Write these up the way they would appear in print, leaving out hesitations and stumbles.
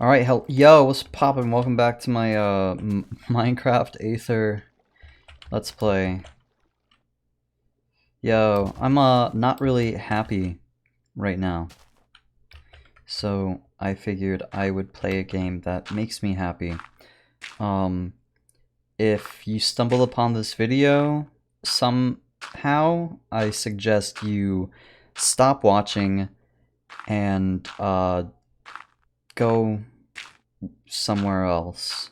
Alright, yo, what's poppin'? Welcome back to my Minecraft Aether Let's Play. Yo, I'm not really happy right now. So I figured I would play a game that makes me happy. If you stumble upon this video somehow, I suggest you stop watching and go somewhere else.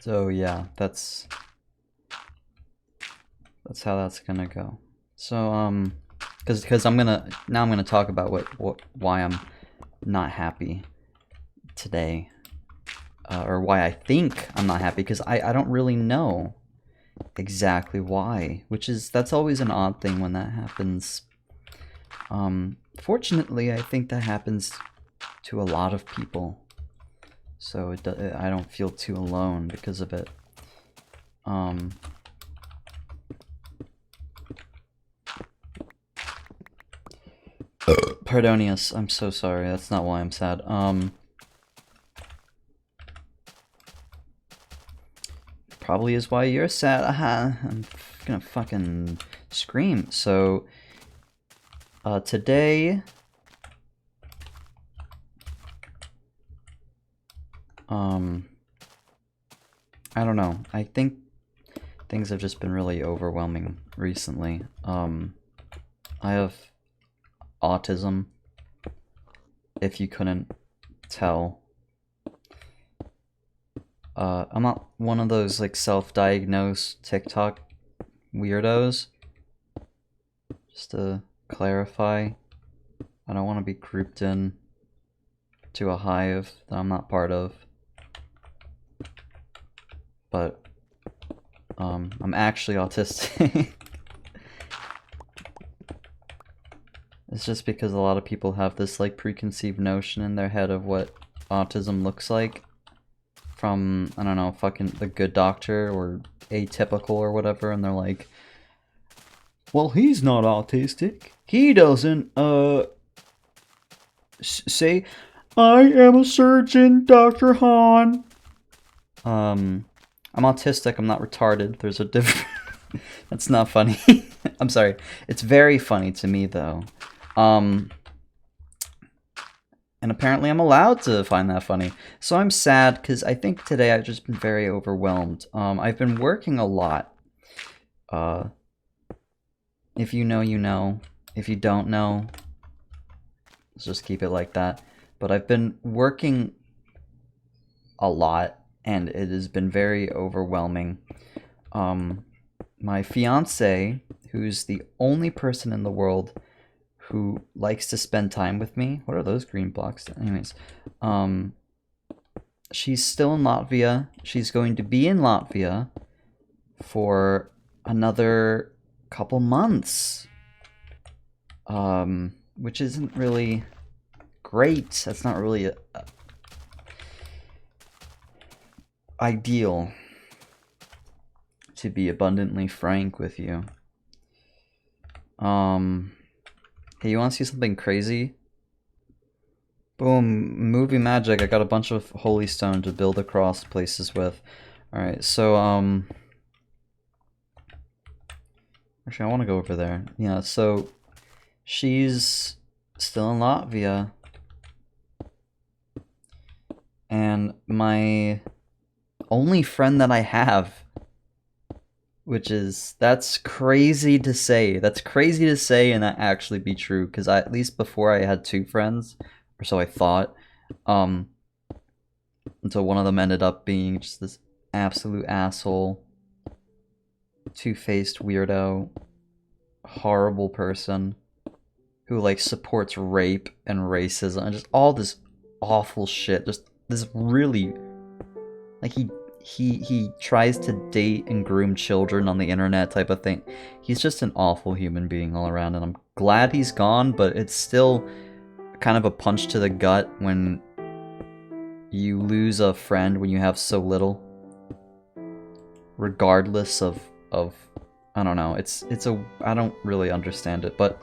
So yeah, that's how that's gonna go. So because I'm gonna talk about why I'm not happy today, or why I think I'm not happy, because I don't really know exactly why, that's always an odd thing when that happens. Fortunately, I think that happens to a lot of people, so I don't feel too alone because of it. Pardonius, I'm so sorry, that's not why I'm sad. Probably is why you're sad. I'm gonna fucking scream. So, today, I don't know. I think things have just been really overwhelming recently. I have autism, if you couldn't tell. I'm not one of those like self-diagnosed TikTok weirdos. Just to clarify, I don't want to be grouped in to a hive that I'm not part of. But I'm actually autistic. It's just because a lot of people have this like preconceived notion in their head of what autism looks like from, I don't know, fucking The Good Doctor or Atypical or whatever, and they're like, well, he's not autistic. He doesn't say, I am a surgeon, Dr. Han. I'm autistic, I'm not retarded. There's a difference. That's not funny. I'm sorry. It's very funny to me, though. And apparently I'm allowed to find that funny. So I'm sad, because I think today I've just been very overwhelmed. I've been working a lot. If you know, you know. If you don't know, let's just keep it like that. But I've been working a lot, and it has been very overwhelming. My fiance, who's the only person in the world who likes to spend time with me. What are those green blocks? Anyways, she's still in Latvia. She's going to be in Latvia for another couple months. Which isn't really great. That's not really ideal, to be abundantly frank with you. Hey, you want to see something crazy? Boom, movie magic. I got a bunch of holy stone to build across places with. Alright, so, actually, I want to go over there. Yeah, so, she's still in Latvia. And my only friend that I have, that's crazy to say. That's crazy to say and that actually be true, because at least before I had 2 friends, or so I thought, until one of them ended up being just this absolute asshole, two-faced weirdo, horrible person who like supports rape and racism and just all this awful shit. Just this really, like, he tries to date and groom children on the internet type of thing. He's just an awful human being all around, and I'm glad he's gone, but it's still kind of a punch to the gut when you lose a friend when you have so little. Regardless of I don't know, I don't really understand it, but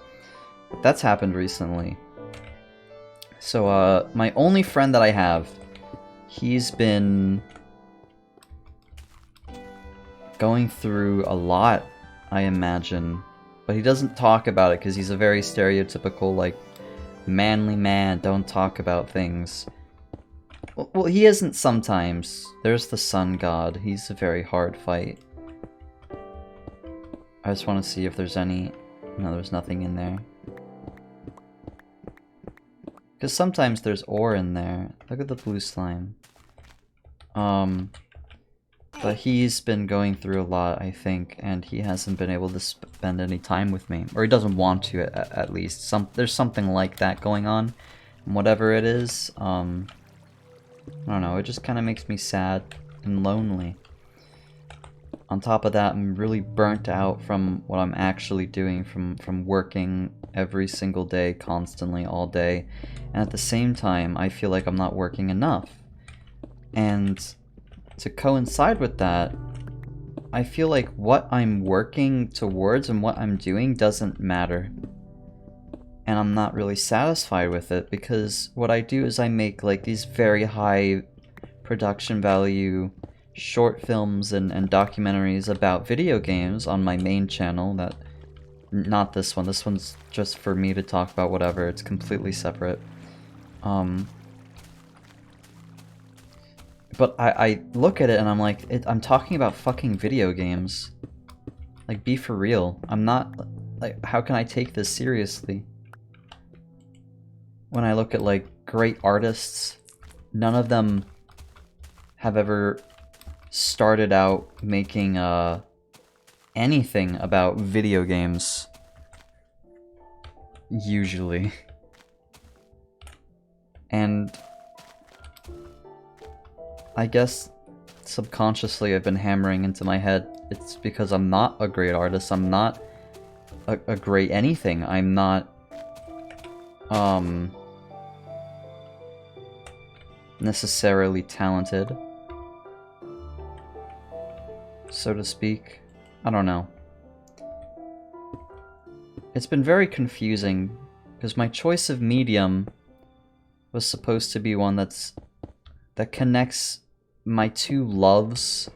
that's happened recently. So, my only friend that I have, he's been going through a lot, I imagine. But he doesn't talk about it because he's a very stereotypical, like, manly man, don't talk about things. Well, he isn't sometimes. There's the sun god. He's a very hard fight. I just want to see if there's any... No, there's nothing in there. Because sometimes there's ore in there. Look at the blue slime. But he's been going through a lot, I think, and he hasn't been able to spend any time with me. Or he doesn't want to, at least. There's something like that going on. Whatever it is, I don't know, it just kind of makes me sad and lonely. On top of that, I'm really burnt out from what I'm actually doing, from working every single day, constantly, all day. And at the same time, I feel like I'm not working enough. And to coincide with that, I feel like what I'm working towards and what I'm doing doesn't matter. And I'm not really satisfied with it, because what I do is I make like these very high production value short films and documentaries about video games on my main channel. That, not this one, this one's just for me to talk about whatever, it's completely separate. But I look at it and I'm like, I'm talking about fucking video games. Like, be for real. I'm not, like, how can I take this seriously? When I look at, like, great artists, none of them have ever started out making, anything about video games. Usually. And I guess subconsciously I've been hammering into my head, it's because I'm not a great artist, I'm not a great anything, I'm not, necessarily talented, so to speak. I don't know. It's been very confusing, because my choice of medium was supposed to be one that connects my two loves,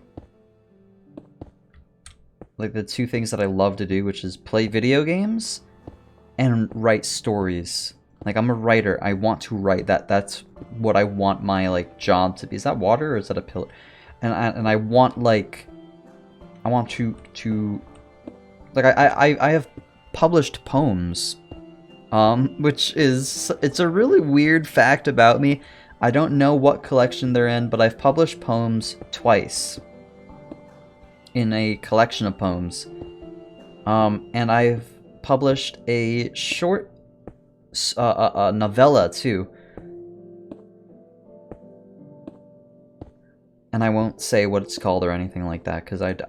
like the two things that I love to do, which is play video games and write stories. Like, I'm a writer, I want to write, that's what I want my, like, job to be. Is that water or is that a pillar? And I want, like, I want to like, I have published poems, which is, it's a really weird fact about me. I don't know what collection they're in, but I've published poems twice in a collection of poems. And I've published a short novella too. And I won't say what it's called or anything like that, because I just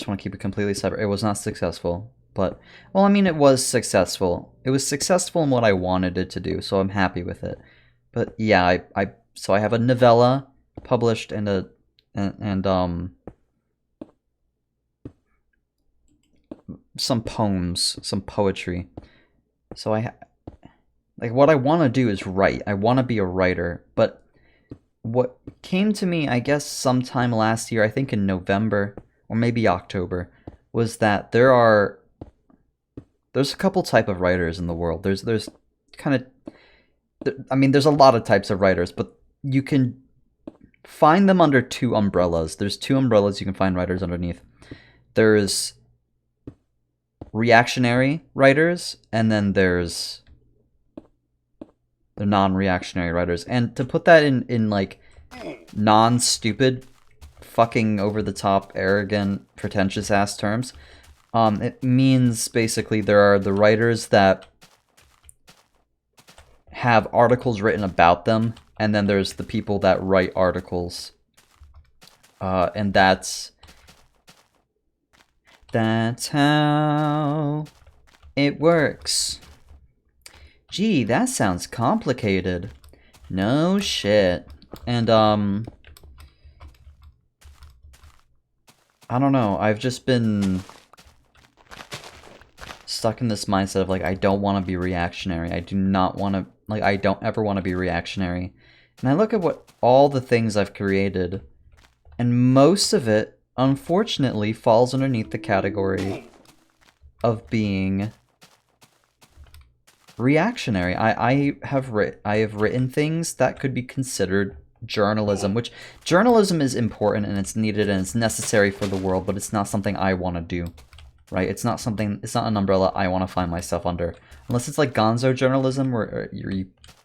want to keep it completely separate. It was not successful. But, well, I mean, it was successful. It was successful in what I wanted it to do, so I'm happy with it. But yeah, so I have a novella published and some poems, some poetry. So like, what I want to do is write. I want to be a writer. But what came to me, I guess, sometime last year, I think in November or maybe October, was that there's a couple type of writers in the world. There's kind of, I mean, there's a lot of types of writers, but you can find them under two umbrellas. There's two umbrellas you can find writers underneath. There's reactionary writers, and then there's the non-reactionary writers. And to put that in like non-stupid, fucking over-the-top, arrogant, pretentious-ass terms, it means basically there are the writers that have articles written about them, and then there's the people that write articles. And that's how it works. Gee, that sounds complicated. No shit. And, I don't know, I've just been stuck in this mindset of, like, I don't want to be reactionary. I do not want to, like, I don't ever want to be reactionary. And I look at what all the things I've created, and most of it, unfortunately, falls underneath the category of being reactionary. I have written things that could be considered journalism, which journalism is important and it's needed and it's necessary for the world, but it's not something I want to do, right? It's not an umbrella I want to find myself under. Unless it's like gonzo journalism where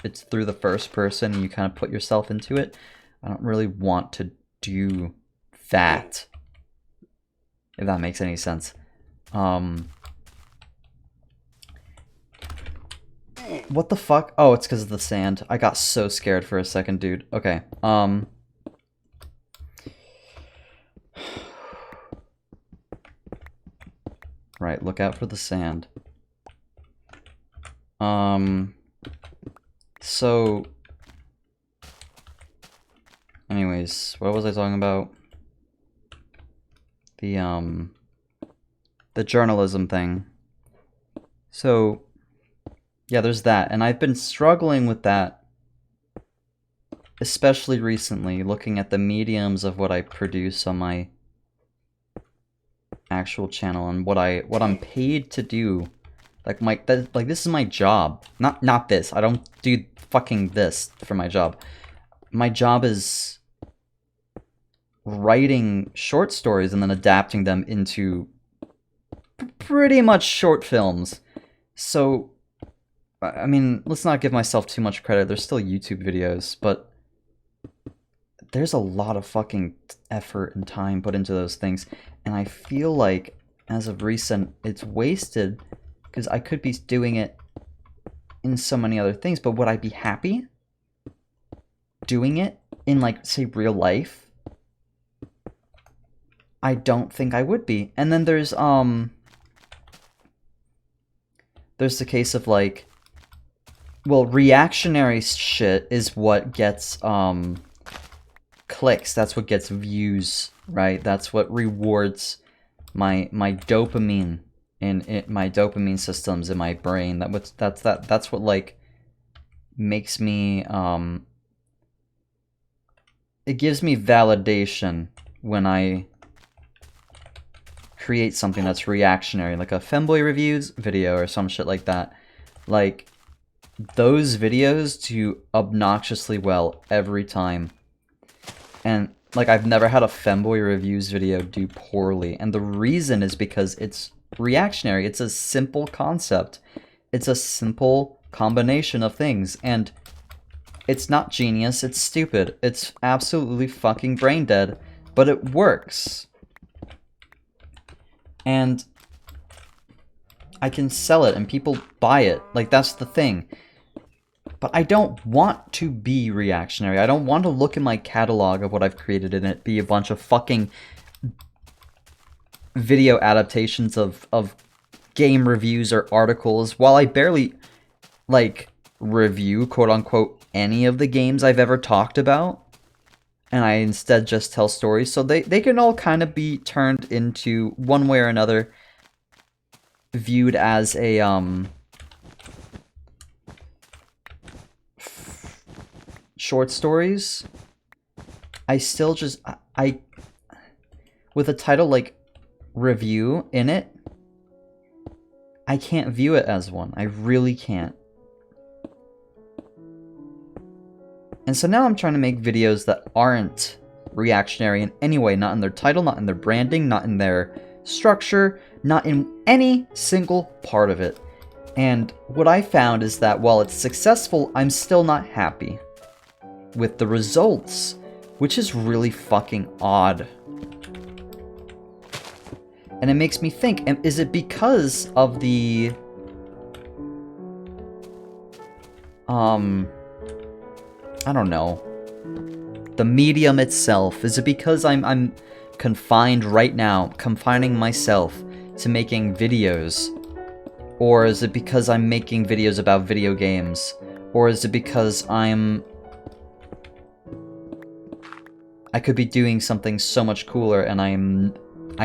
it's through the first person and you kind of put yourself into it. I don't really want to do that, if that makes any sense. What the fuck? Oh, it's because of the sand. I got so scared for a second, dude. Okay, right, look out for the sand. So... anyways, what was I talking about? The journalism thing. So... yeah, there's that, and I've been struggling with that, especially recently, looking at the mediums of what I produce on my actual channel and what I'm paid to do. Like this is my job. Not this. I don't do fucking this for my job. My job is writing short stories and then adapting them into pretty much short films. So I mean, let's not give myself too much credit. There's still YouTube videos, but there's a lot of fucking effort and time put into those things. And I feel like, as of recent, it's wasted because I could be doing it in so many other things. But would I be happy doing it in, like, say, real life? I don't think I would be. And then there's the case of, like, well, reactionary shit is what gets, clicks. That's what gets views, right? That's what rewards my dopamine in my dopamine systems in my brain. That's what, like, makes me, it gives me validation when I create something that's reactionary, like a Femboy Reviews video or some shit like that. Like, those videos do obnoxiously well every time. And, like, I've never had a Femboy Reviews video do poorly. And the reason is because it's reactionary. It's a simple concept. It's a simple combination of things. And it's not genius, it's stupid. It's absolutely fucking brain dead. But it works. And I can sell it and people buy it. Like, that's the thing. But I don't want to be reactionary. I don't want to look at my catalog of what I've created and it be a bunch of fucking video adaptations of game reviews or articles, while I barely, like, review, quote-unquote, any of the games I've ever talked about. And I instead just tell stories. So they can all kind of be turned into, one way or another, viewed as a, short stories. I still just, with a title like review in it, I can't view it as one. I really can't. And so now I'm trying to make videos that aren't reactionary in any way, not in their title, not in their branding, not in their structure, not in any single part of it. And what I found is that while it's successful, I'm still not happy with the results, which is really fucking odd. And it makes me think, is it because of the I don't know, the medium itself? Is it because I'm confined right now, confining myself to making videos? Or is it because I'm making videos about video games? Or is it because I could be doing something so much cooler and I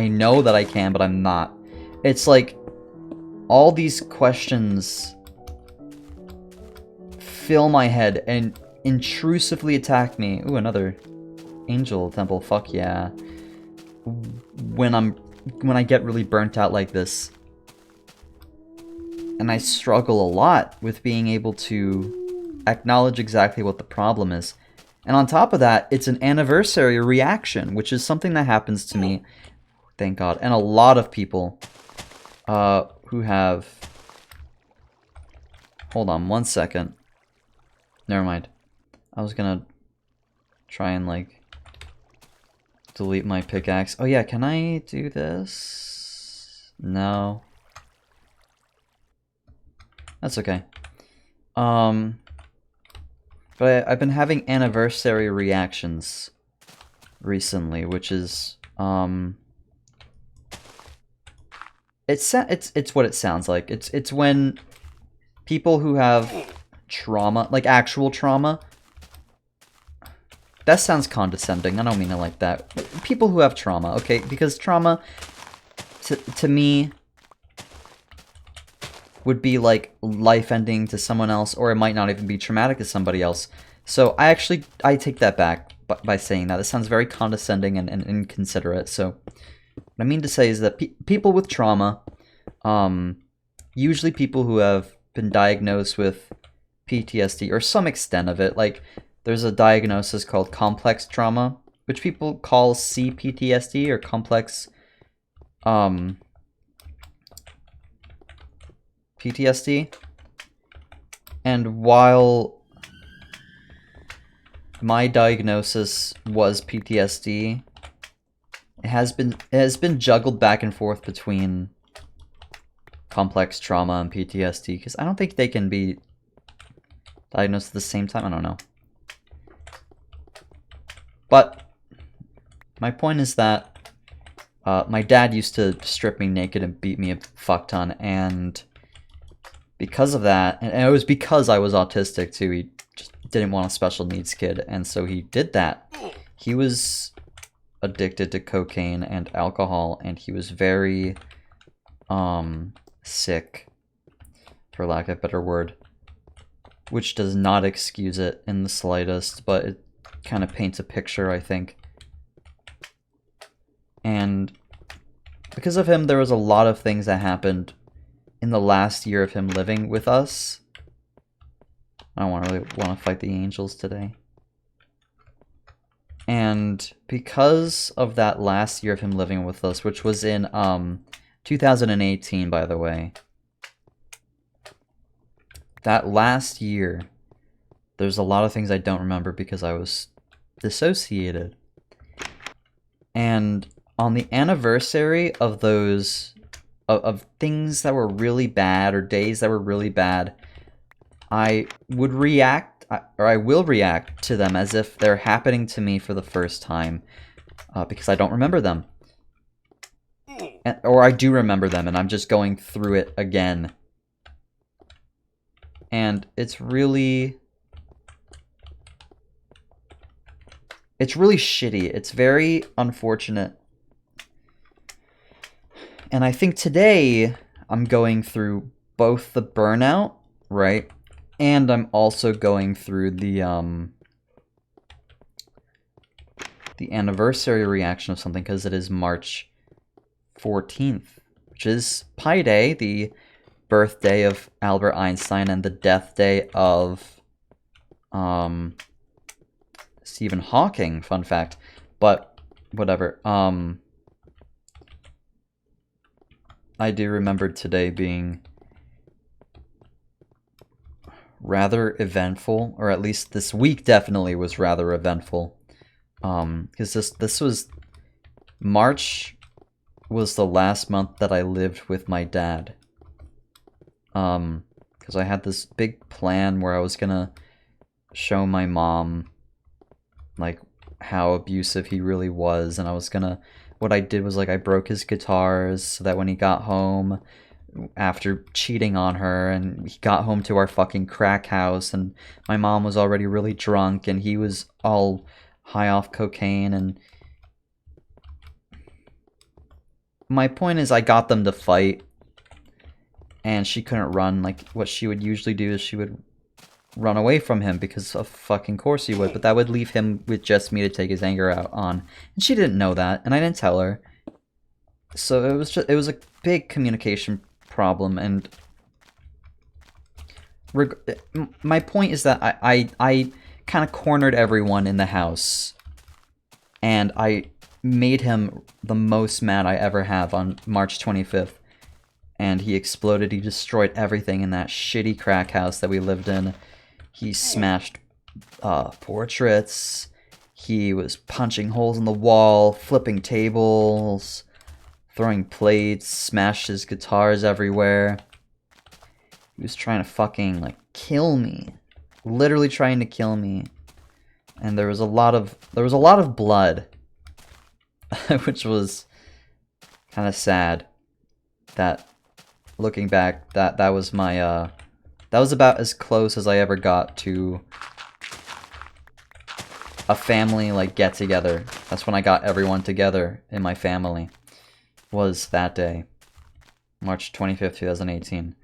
know that I can, but I'm not. It's like, all these questions fill my head and intrusively attack me. Ooh, another angel temple. Fuck yeah. When I get really burnt out like this. And I struggle a lot with being able to acknowledge exactly what the problem is. And on top of that, it's an anniversary reaction, which is something that happens to me, thank God, and a lot of people who have... Hold on 1 second. Never mind. I was gonna try and, like, delete my pickaxe. Oh yeah, can I do this? No. That's okay. But I've been having anniversary reactions recently, which is it's what it sounds like. It's when people who have trauma, like actual trauma. That sounds condescending. I don't mean it like that. People who have trauma, okay? Because trauma to me would be like life-ending to someone else, or it might not even be traumatic to somebody else. So I take that back by saying that. It sounds very condescending and inconsiderate. So what I mean to say is that people with trauma, usually people who have been diagnosed with PTSD or some extent of it, like there's a diagnosis called complex trauma, which people call CPTSD or complex PTSD. And while my diagnosis was PTSD, it has been juggled back and forth between complex trauma and PTSD, because I don't think they can be diagnosed at the same time. I don't know. But my point is that my dad used to strip me naked and beat me a fuck ton, and because of that, and it was because I was autistic too, he just didn't want a special needs kid, and so he did that. He was addicted to cocaine and alcohol, and he was very sick, for lack of a better word, which does not excuse it in the slightest, but it kind of paints a picture, I think. And because of him, there was a lot of things that happened in the last year of him living with us. I don't really want to fight the angels today. And because of that last year of him living with us, which was in 2018, by the way, that last year, there's a lot of things I don't remember because I was dissociated. And on the anniversary of those, of things that were really bad or days that were really bad, I would react, or I will react to them as if they're happening to me for the first time, because I don't remember them. Or I do remember them, and I'm just going through it again. And it's really shitty. It's very unfortunate. And I think today I'm going through both the burnout, right? And I'm also going through the anniversary reaction of something, because it is March 14th, which is Pi Day, the birthday of Albert Einstein and the death day of Stephen Hawking, fun fact. But whatever. I do remember today being rather eventful, or at least this week definitely was rather eventful. Because this was March was the last month that I lived with my dad. Because I had this big plan where I was gonna show my mom, like, how abusive he really was, and I was gonna, what I did was, like, I broke his guitars so that when he got home after cheating on her, and he got home to our fucking crack house, and my mom was already really drunk, and he was all high off cocaine, and my point is I got them to fight, and she couldn't run. Like, what she would usually do is she would run away from him, because of fucking course he would, but that would leave him with just me to take his anger out on. And she didn't know that, and I didn't tell her. So it was a big communication problem, and my point is that I kind of cornered everyone in the house, and I made him the most mad I ever have on March 25th. And he exploded. He destroyed everything in that shitty crack house that we lived in. He smashed portraits. He was punching holes in the wall, flipping tables, throwing plates, smashed his guitars everywhere. He was trying to fucking, like, kill me. Literally trying to kill me. And there was a lot of blood. Which was kind of sad. That, looking back, that was my, that was about as close as I ever got to a family, like, get-together. That's when I got everyone together in my family. Was that day. March 25th, 2018.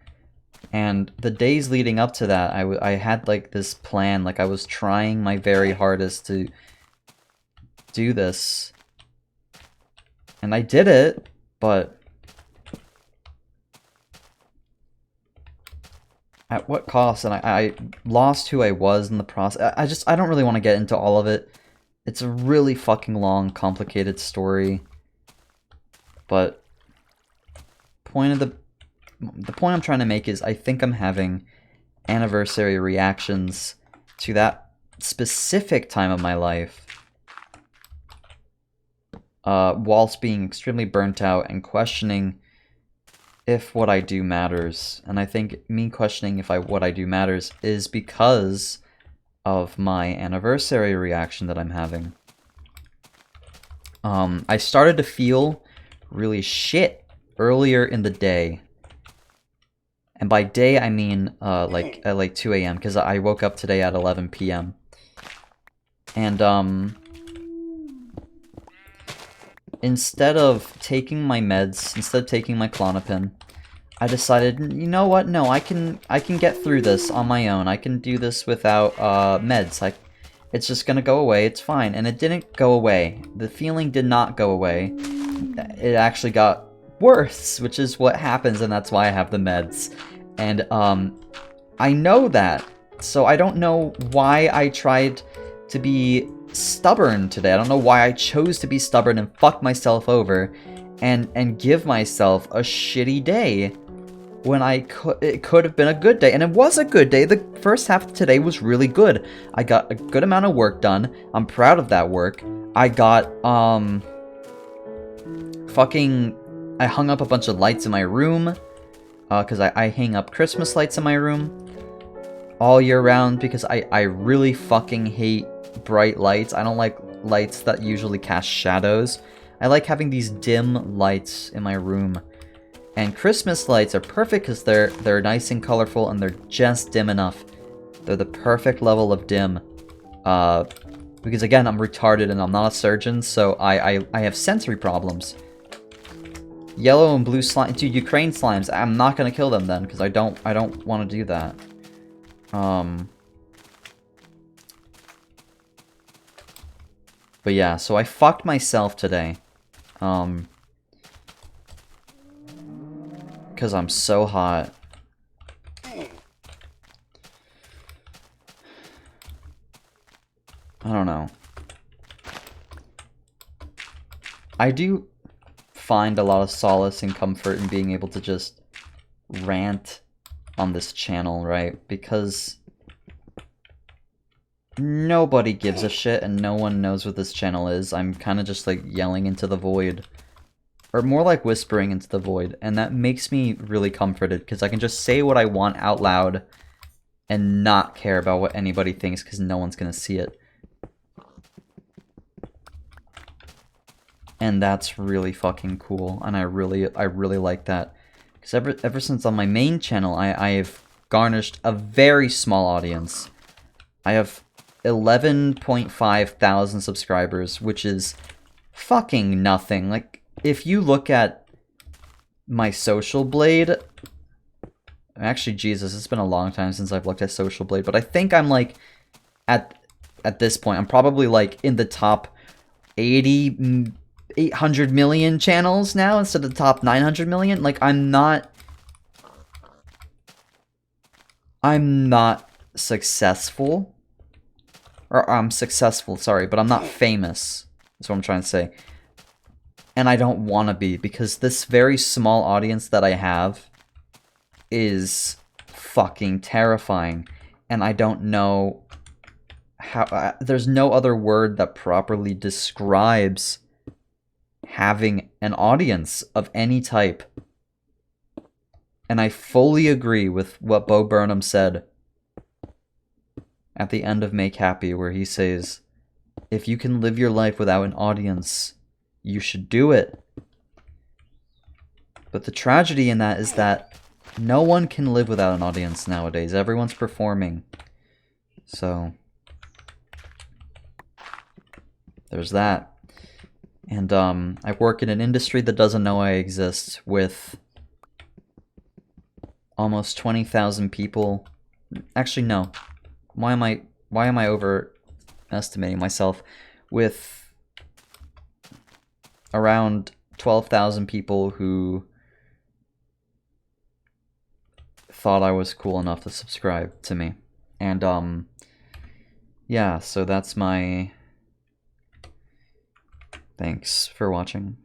And the days leading up to that, I had, like, this plan. Like, I was trying my very hardest to do this. And I did it, but at what cost? And I lost who I was in the process. I don't really want to get into all of it. It's a really fucking long, complicated story. But the point I'm trying to make is I think I'm having anniversary reactions to that specific time of my life, whilst being extremely burnt out and questioning if what I do matters. And I think me questioning if what I do matters is because of my anniversary reaction that I'm having. I started to feel really shit earlier in the day. And by day, I mean, like, at like 2 a.m., because I woke up today at 11 p.m. And, instead of taking my meds, instead of taking my Klonopin, I decided, you know what, no, I can get through this on my own. I can do this without, meds. It's just gonna go away, it's fine. And it didn't go away. The feeling did not go away. It actually got worse, which is what happens, and that's why I have the meds. And, I know that, so I don't know why I tried to be stubborn today. I don't know why I chose to be stubborn and fuck myself over and give myself a shitty day when it could have been a good day. And it was a good day. The first half of today was really good. I got a good amount of work done. I'm proud of that work. I got, I hung up a bunch of lights in my room, because I hang up Christmas lights in my room all year round, because I really fucking hate bright lights. I don't like lights that usually cast shadows. I like having these dim lights in my room. And Christmas lights are perfect because they're nice and colorful and they're just dim enough. They're the perfect level of dim. Because again, I'm retarded and I'm not a surgeon, so I have sensory problems. Yellow and blue slime, dude, Ukraine slimes. I'm not gonna kill them then, because I don't want to do that. But yeah, so I fucked myself today. Because I'm so hot. I don't know. I do find a lot of solace and comfort in being able to just rant on this channel, right? Because nobody gives a shit and no one knows what this channel is. I'm kind of just like yelling into the void. Or more like whispering into the void. And that makes me really comforted because I can just say what I want out loud and not care about what anybody thinks because no one's gonna see it. And that's really fucking cool, and I really like that. Because ever since on my main channel, I've garnished a very small audience. I have 11.5 thousand subscribers, which is fucking nothing. Like, if you look at my social blade, Actually, Jesus, it's been a long time since I've looked at Social Blade, but I think I'm like at this point, I'm probably like in the top 800 million channels now instead of the top 900 million. Like I'm not successful. Or I'm successful, sorry, but I'm not famous. That's what I'm trying to say. And I don't want to be, because this very small audience that I have is fucking terrifying. And I don't know how... there's no other word that properly describes having an audience of any type. And I fully agree with what Bo Burnham said at the end of Make Happy, where he says, if you can live your life without an audience, you should do it. But the tragedy in that is that no one can live without an audience nowadays. Everyone's performing. So, there's that. And I work in an industry that doesn't know I exist, with almost 20,000 people. Actually, no. Why am I overestimating myself? With around 12,000 people who thought I was cool enough to subscribe to me. And yeah, so that's my... Thanks for watching.